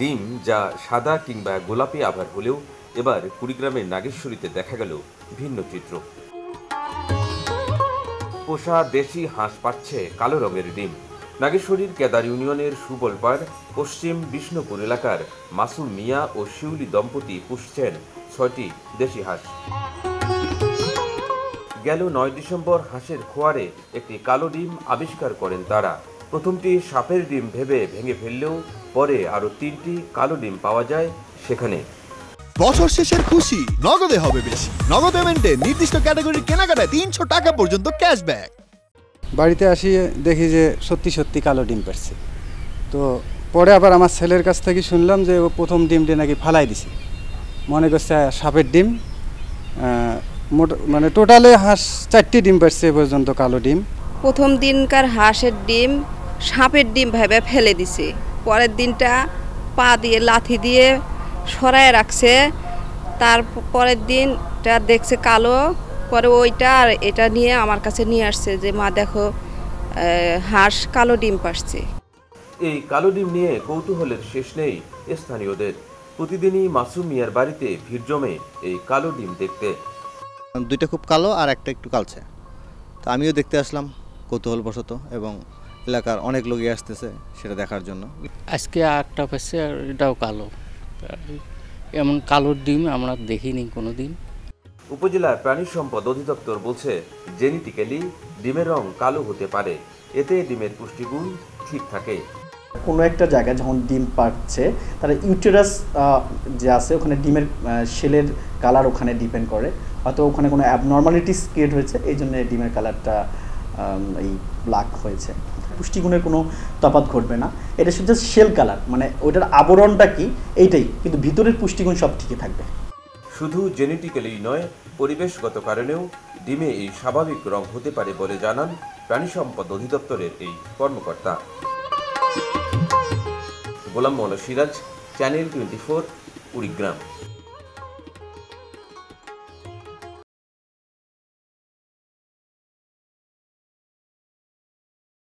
ডিম যা সাদা কিংবা গোলাপি আভার হলেও এবার কুড়িগ্রামের নাগেশ্বরীতে দেখা গেল ভিন্ন চিত্র। পোষা দেশি হাঁস পাচ্ছে কালো রঙের ডিম। নাগেশ্বরীর কেদার ইউনিয়নের সুবলপাড় পশ্চিম বিষ্ণুপুর এলাকার মাসুম মিয়া ও শিউলি দম্পতি পুষছেন ৬টি দেশি হাঁস। গেল ৯ ডিসেম্বর হাঁসের খোয়ারে একটি কালো ডিম আবিষ্কার করেন তারা। প্রথমটি সাপের ডিম ভেবে ভেঙে ফেললেও পরে আরও ৩টি কালো ডিম পাওয়া যায় সেখানে। বছর শেষের খুশি নগদে হবে বেশি। নগদ পেমেন্টে নির্দিষ্ট ক্যাটাগরির কেনাকাটায় ৩০০ টাকা পর্যন্ত ক্যাশব্যাক। বাড়িতে আসি দেখি যে সত্যি সত্যি কালো ডিম পারছে। তো পরে আবার আমার ছেলের কাছ থেকে শুনলাম যে ও প্রথম ডিমটি নাকি ফালাই দিছে, মনে করছে সাপের ডিম। মানে টোটালে হাঁস 4টি ডিম পারছে এ পর্যন্ত কালো ডিম। প্রথম দিনকার হাঁসের ডিম সাপের ডিম ভেবে ফেলে দিছে, পরের দিনটা পা দিয়ে লাথি দিয়ে সরায় রাখছে, তার পরের দিনটা দেখছে কালো, পরে ওইটা আর এটা নিয়ে আমার কাছে নিয়ে আসছে যে মা দেখো হাঁস কালো ডিম পারছে। এই কালো ডিম নিয়ে কৌতূহলের শেষ নেই স্থানীয়দের। প্রতিদিনই মাসুম মিয়ার বাড়িতে ভিড় জমে এই কালো ডিম দেখতে। দুইটা খুব কালো আর একটা একটু কালচে, তো আমিও দেখতে আসলাম কৌতূহলবশত, এবং এলাকার অনেক লোকই আসতেছে সেটা দেখার জন্য। আজকে একটা পাচ্ছে আর এটাও কালো, এমন কালো ডিম আমরা দেখিনি কোনো দিন। উপজেলার প্রাণী সম্পদ অধিদপ্তর বলছে জেনেটিক্যালি ডিমের রং কালো হতে পারে, এতে ডিমের পুষ্টিগুণ ঠিক থাকে। কোনো একটা জায়গায় যখন ডিম পাচ্ছে তার ইউটেরাস যে আছে ওখানে ডিমের শেলের কালার ওখানে ডিপেন্ড করে, হয়তো ওখানে কোনো অ্যাবনর্মালিটিস ক্রিয়েট হয়েছে, এই জন্য ডিমের কালারটা এই ব্ল্যাক হয়েছে। পুষ্টিগুণের কোনো তফাৎ ঘটবে না, এটা শুধু শেল কালার, মানে ওইটার আবরণটা কি এইটাই, কিন্তু ভিতরের পুষ্টিগুণ সব ঠিকই থাকবে। শুধু জেনেটিক্যালি নয়, পরিবেশগত কারণেও ডিমে এই স্বাভাবিক রং হতে পারে বলে জানান প্রাণী সম্পদ অধিদপ্তরের এই কর্মকর্তা। গোলাম মোহাম্মদ সিরাজ, চ্যানেল 24, কুড়িগ্রাম।